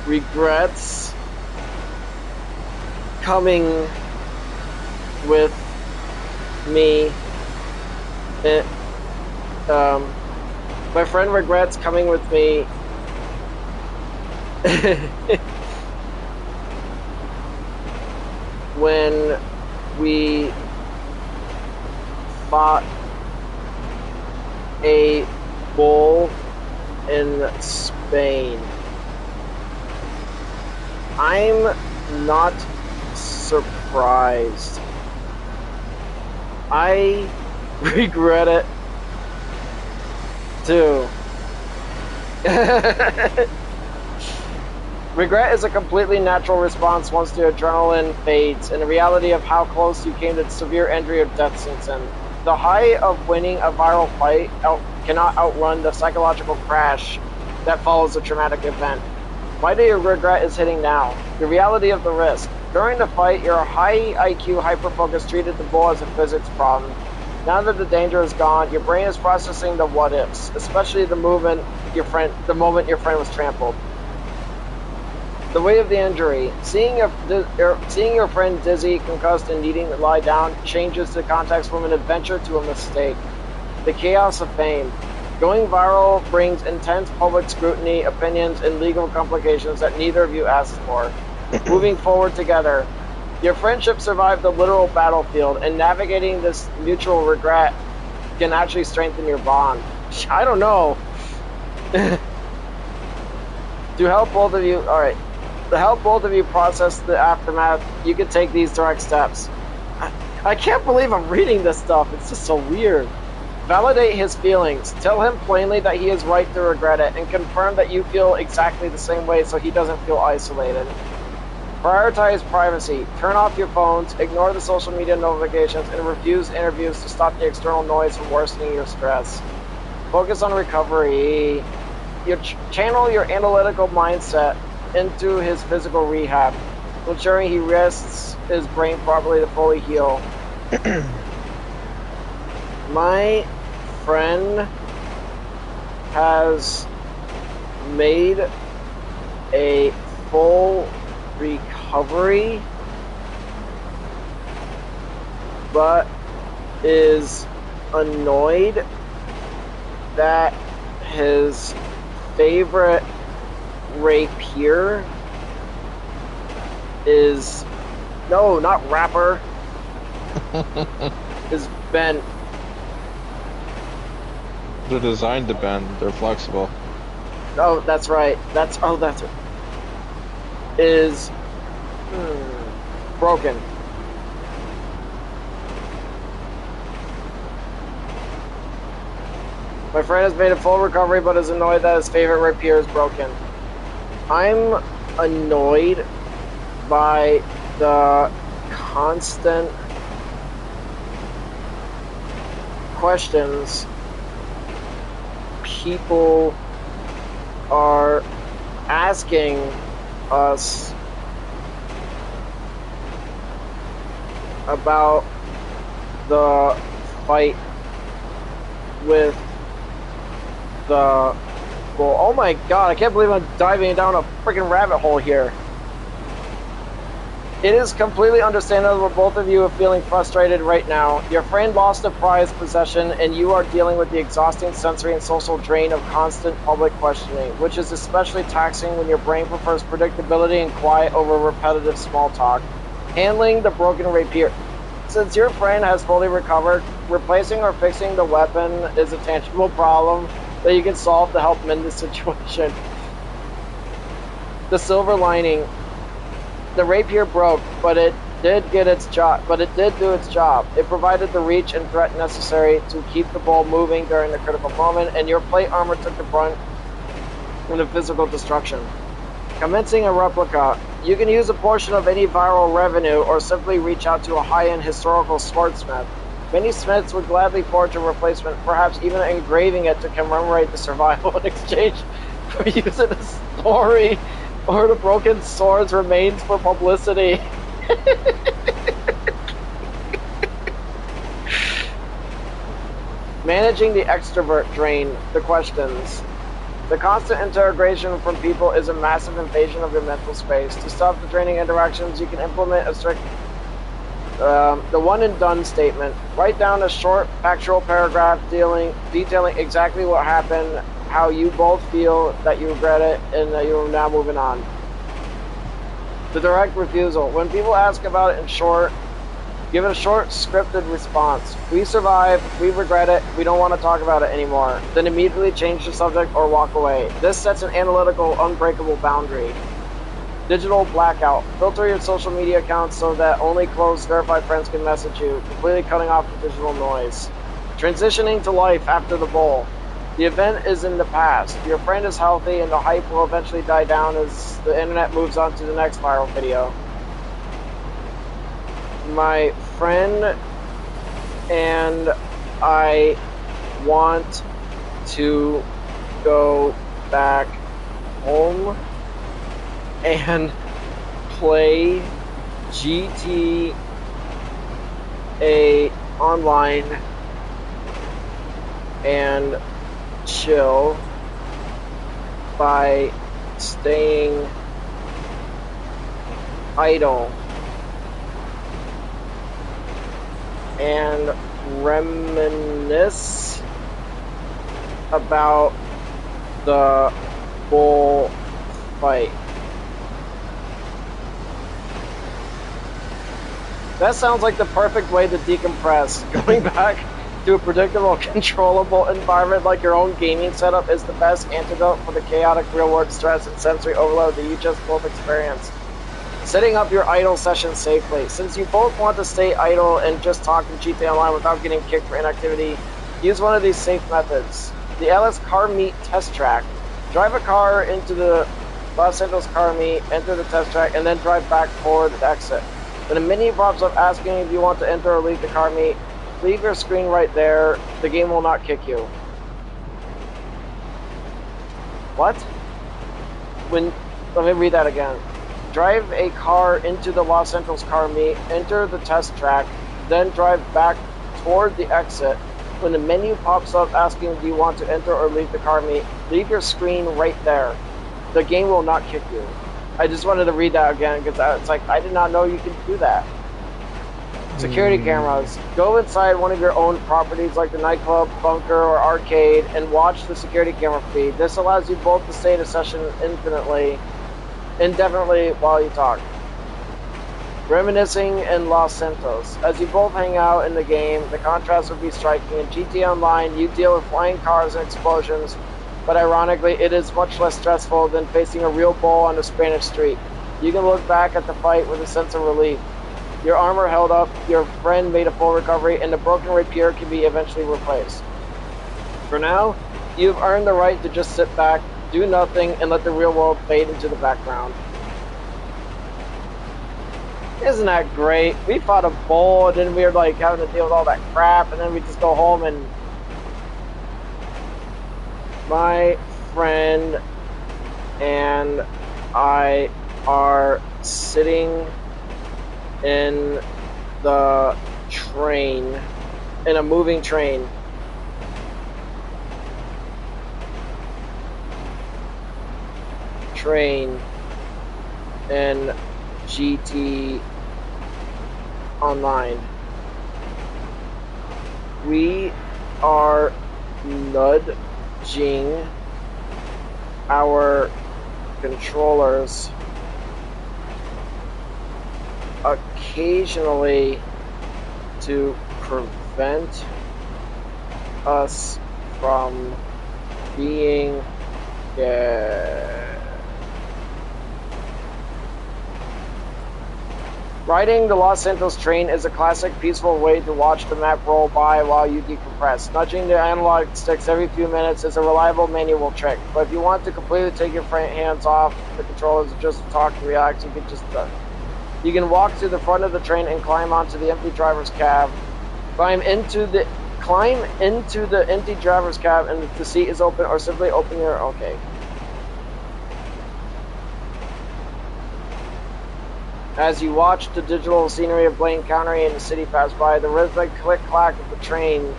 regrets coming with me. My friend regrets coming with me when we fought a bull in Spain. I'm not surprised. I regret it too. Regret is a completely natural response once the adrenaline fades and the reality of how close you came to severe injury or death sinks in. The high of winning a viral fight cannot outrun the psychological crash that follows a traumatic event. My day of regret is hitting now. The reality of the risk. During the fight, your high IQ hyperfocus treated the bull as a physics problem. Now that the danger is gone, your brain is processing the what-ifs, especially the moment your friend was trampled. The weight of the injury. Seeing your friend dizzy, concussed, and needing to lie down changes the context from an adventure to a mistake. The chaos of fame. Going viral brings intense public scrutiny, opinions, and legal complications that neither of you asked for. Moving forward together. Your friendship survived the literal battlefield, and navigating this mutual regret can actually strengthen your bond. I don't know. To help both of you, alright. To help both of you process the aftermath, you can take these direct steps. I can't believe I'm reading this stuff. It's just so weird. Validate his feelings. Tell him plainly that he is right to regret it, and confirm that you feel exactly the same way so he doesn't feel isolated. Prioritize privacy. Turn off your phones, ignore the social media notifications, and refuse interviews to stop the external noise from worsening your stress. Focus on recovery. Channel your analytical mindset into his physical rehab, ensuring he rests his brain properly to fully heal. My friend has made a full recovery, but is annoyed that his favorite rapier is not rapper is bent. They're designed to bend. They're flexible. Oh, that's right. That's it. Is broken. My friend has made a full recovery, but is annoyed that his favorite rapier is broken. I'm annoyed by the constant questions people are asking us about the fight with the bull. Oh my god, I can't believe I'm diving down a freaking rabbit hole here. It is completely understandable that both of you are feeling frustrated right now. Your friend lost a prized possession and you are dealing with the exhausting sensory and social drain of constant public questioning, which is especially taxing when your brain prefers predictability and quiet over repetitive small talk. Handling the broken rapier. Since your friend has fully recovered, replacing or fixing the weapon is a tangible problem that you can solve to help mend the situation. The silver lining. The rapier broke, but it did do its job. It provided the reach and threat necessary to keep the ball moving during the critical moment, and your plate armor took the brunt from the physical destruction. Commencing a replica, you can use a portion of any viral revenue or simply reach out to a high-end historical swordsmith. Many smiths would gladly forge a replacement, perhaps even engraving it to commemorate the survival in exchange for use in a story, or the broken sword's remains for publicity. Managing the extrovert drain, the questions. The constant interrogation from people is a massive invasion of your mental space. To stop the draining interactions, you can implement a strict the one and done statement. Write down a short factual paragraph detailing exactly what happened, how you both feel that you regret it, and that you are now moving on. The direct refusal. When people ask about it in short, give it a short scripted response. We survived, we regret it, we don't want to talk about it anymore. Then immediately change the subject or walk away. This sets an analytical, unbreakable boundary. Digital blackout. Filter your social media accounts so that only close, verified friends can message you, completely cutting off the digital noise. Transitioning to life after the bowl. The event is in the past. Your friend is healthy and the hype will eventually die down as the internet moves on to the next viral video. My friend and I want to go back home and play GTA online and chill by staying idle and reminisce about the bull fight. That sounds like the perfect way to decompress. Going back to a predictable, controllable environment like your own gaming setup is the best antidote for the chaotic real-world stress and sensory overload that you just both experienced. Setting up your idle session safely. Since you both want to stay idle and just talk in GTA Online without getting kicked for inactivity, use one of these safe methods. The LS Car Meet Test Track. Drive a car into the Los Angeles Car Meet, enter the test track, and then drive back toward the exit. When a menu pops up asking if you want to enter or leave the car meet, leave your screen right there. The game will not kick you. What? Let me read that again. Drive a car into the Los Angeles Car Meet, enter the test track, then drive back toward the exit. When the menu pops up asking if you want to enter or leave the car meet, leave your screen right there. The game will not kick you. I just wanted to read that again because it's like, I did not know you could do that. Security cameras. Go inside one of your own properties like the nightclub, bunker, or arcade and watch the security camera feed. This allows you both to stay in a session indefinitely while you talk. reminiscing in Los Santos. As you both hang out in the game, the contrast would be striking. In GTA Online, you deal with flying cars and explosions, but ironically, it is much less stressful than facing a real bull on a Spanish street. You can look back at the fight with a sense of relief. Your armor held up, your friend made a full recovery, and the broken rapier can be eventually replaced. For now, you've earned the right to just sit back, do nothing, and let the real world fade into the background. Isn't that great? We fought a bull, and then we were like having to deal with all that crap, and then we just go home and... My friend and I are sitting in the train, in a moving train. Train in GT Online. We are nudging our controllers occasionally to prevent us from being Riding the Los Santos train is a classic, peaceful way to watch the map roll by while you decompress. Nudging the analog sticks every few minutes is a reliable manual trick, but if you want to completely take your hands off the controllers and just talk and react, you can just you can walk to the front of the train and climb onto the empty driver's cab. Climb into the empty driver's cab, and if the seat is open, or simply open your As you watch the digital scenery of Blaine County and the city pass by, the rhythmic click-clack of the train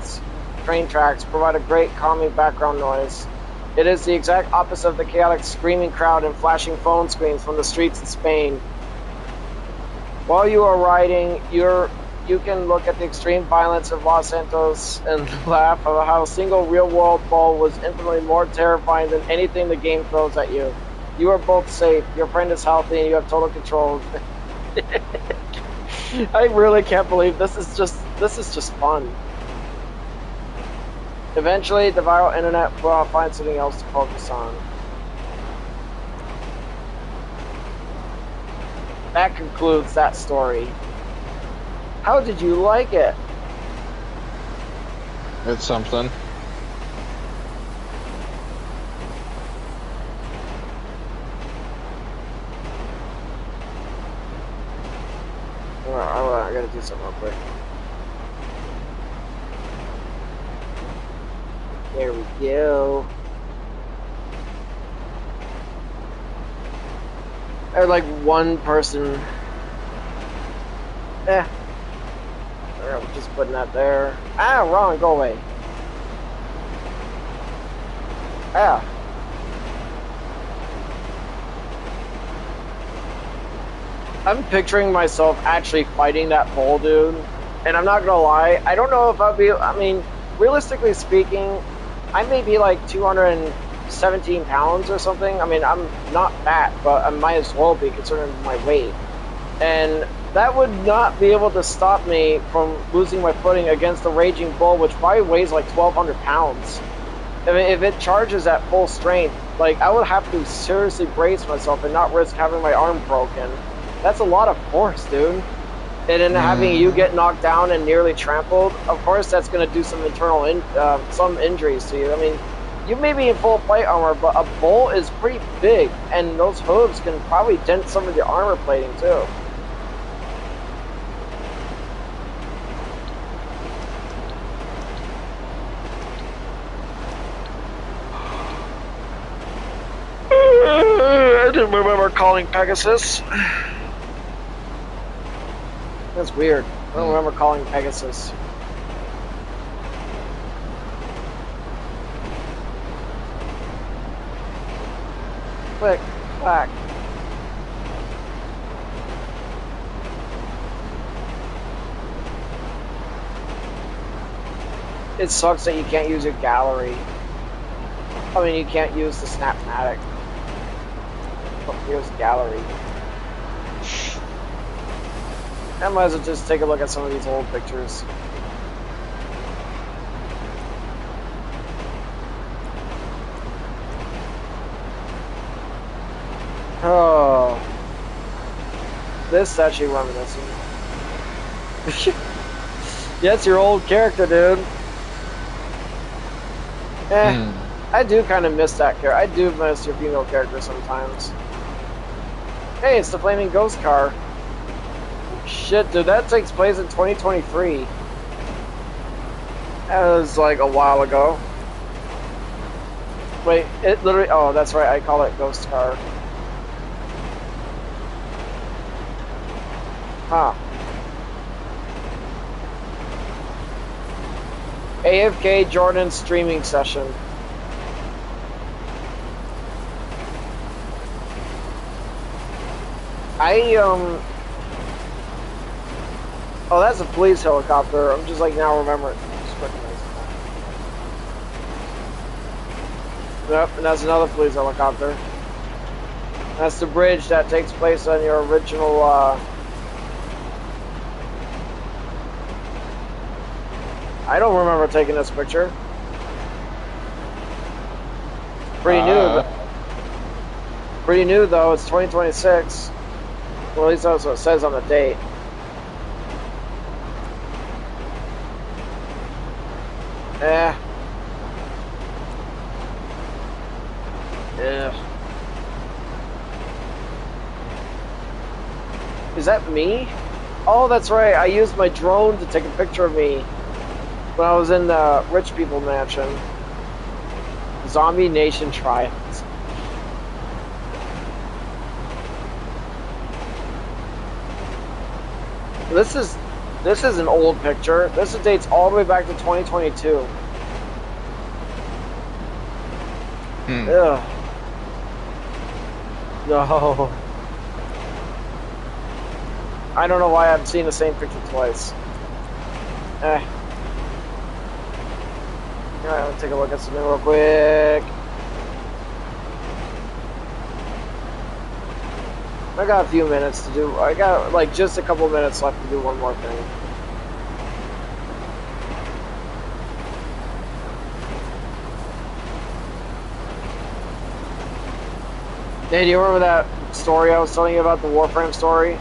tracks provide a great calming background noise. It is the exact opposite of the chaotic screaming crowd and flashing phone screens from the streets in Spain. While you are riding, you can look at the extreme violence of Los Santos and laugh about how a single real-world bull was infinitely more terrifying than anything the game throws at you. You are both safe, your friend is healthy, and you have total control. I really can't believe this is just fun. Eventually, the viral internet will find something else to focus on. That concludes that story. How did you like it? It's something. I gotta do something real quick. There we go. Or like one person. I'm just putting that there. Ah, wrong, go away. Ah. I'm picturing myself actually fighting that bull, dude. And I'm not gonna lie, I don't know if I'll be, I mean, realistically speaking, I may be like 217 pounds or something. I mean, I'm not fat, but I might as well be considering my weight. And that would not be able to stop me from losing my footing against the raging bull, which probably weighs like 1,200 pounds. I mean, if it charges at full strength, like, I would have to seriously brace myself and not risk having my arm broken. That's a lot of force, dude. And then having you get knocked down and nearly trampled, of course that's going to do some internal some injuries to you. I mean, you may be in full plate armor, but a bull is pretty big, and those hooves can probably dent some of the armor plating too. I didn't remember calling Pegasus. That's weird. I don't remember calling Pegasus. Click, clack. It sucks that you can't use your gallery. I mean, you can't use the Snapmatic. But here's gallery. I might as well just take a look at some of these old pictures. Oh, this is actually reminiscent. Yeah, it's your old character, dude. I do kind of miss that character. I do miss your female character sometimes. Hey, it's the flaming ghost car. Shit, dude, that takes place in 2023. That was like a while ago. Wait, it literally, oh, that's right, I call it ghost car. Huh. AFK Jordan streaming session. Oh, that's a police helicopter. I'm just like now remembering. Just recognizing that. Yep, and that's another police helicopter. That's the bridge that takes place on your original, I don't remember taking this picture. Pretty new. Pretty new though. It's 2026. Well, at least that's what it says on the date. Yeah. Is that me? Oh, that's right. I used my drone to take a picture of me when I was in the Rich People Mansion. Zombie Nation triumphs. This is an old picture. This dates all the way back to 2022. Ugh. No. I don't know why I'm seeing the same picture twice. Alright, let's take a look at something real quick. I got a few minutes to do. I got like just a couple minutes left to do one more thing. Hey, do you remember that story I was telling you about, the Warframe story?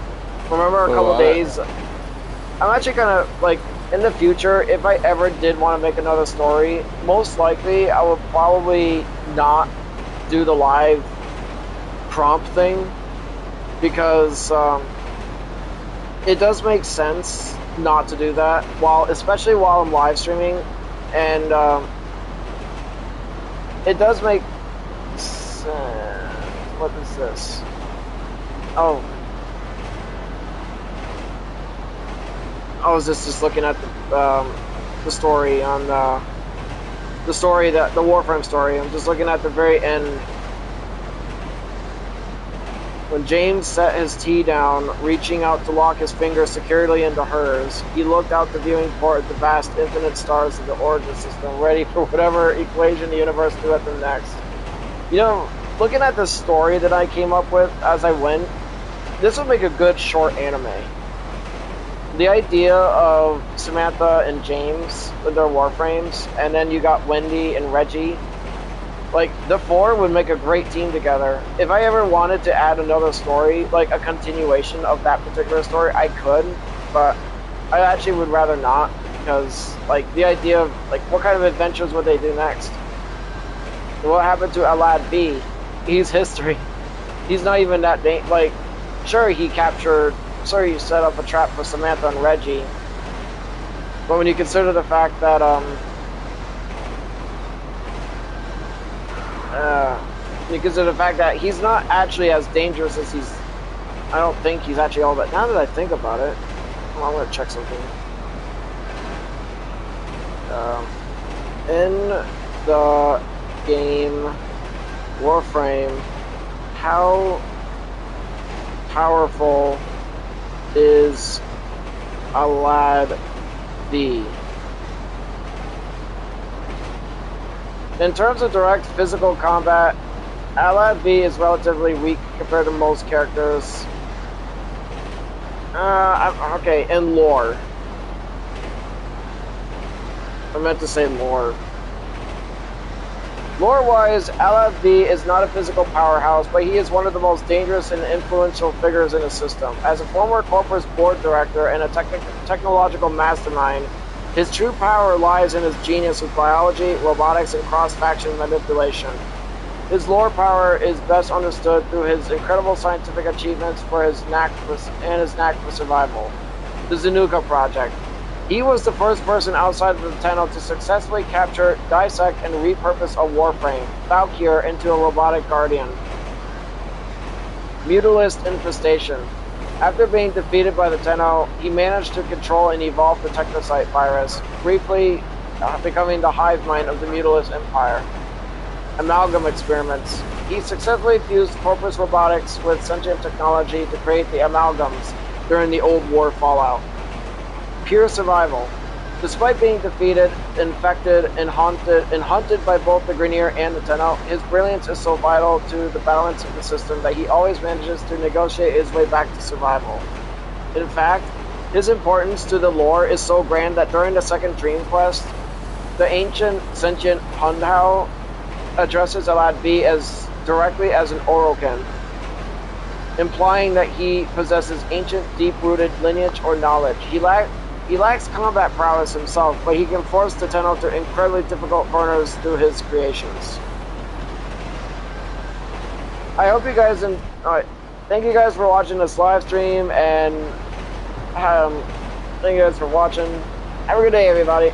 Remember a couple days? I'm actually gonna, like, in the future, if I ever did want to make another story, most likely I would probably not do the live prompt thing, because it does make sense not to do that, especially while I'm live streaming, and it does make sense. What is this? Oh. I was just looking at the story on the Warframe story. I'm just looking at the very end. When James set his tea down, reaching out to lock his fingers securely into hers, he looked out the viewing port at the vast infinite stars of the origin system, ready for whatever equation the universe threw at them next. You know, looking at the story that I came up with as I went, this would make a good short anime. The idea of Samantha and James with their Warframes, and then you got Wendy and Reggie. Like, the four would make a great team together. If I ever wanted to add another story, like a continuation of that particular story, I could, but I actually would rather not, because, like, the idea of, like, what kind of adventures would they do next? What happened to Alad B? He's history. He's not even that, like, sure, he set up a trap for Samantha and Reggie, but when you consider the fact that, he's not actually as dangerous as I don't think he's actually all that. Now that I think about it, well, I'm gonna check something. In the game Warframe, how powerful is Alad B? In terms of direct physical combat, Alad B is relatively weak compared to most characters. Okay, in lore. I meant to say lore. Lore-wise, LFB is not a physical powerhouse, but he is one of the most dangerous and influential figures in the system. As a former Corpus board director and a technological mastermind, his true power lies in his genius with biology, robotics, and cross-faction manipulation. His lore power is best understood through his incredible scientific achievements and his knack for survival. The Zanuka Project. He was the first person outside of the Tenno to successfully capture, dissect, and repurpose a warframe, Valkyr, into a robotic guardian. Mutalist Infestation. After being defeated by the Tenno, he managed to control and evolve the Technocyte virus, briefly becoming the hive mind of the Mutalist Empire. Amalgam Experiments. He successfully fused Corpus robotics with sentient technology to create the amalgams during the Old War fallout. Pure survival. Despite being defeated, infected, and hunted by both the Grineer and the Tenno, his brilliance is so vital to the balance of the system that he always manages to negotiate his way back to survival. In fact, his importance to the lore is so grand that during the second Dream Quest, the ancient sentient Hundhao addresses Alad B as directly as an Orokin, implying that he possesses ancient, deep-rooted lineage or knowledge. He lacks combat prowess himself, but he can force the Tenno to incredibly difficult corners through his creations. I hope you guys thank you guys for watching this live stream, and thank you guys for watching. Have a good day, everybody.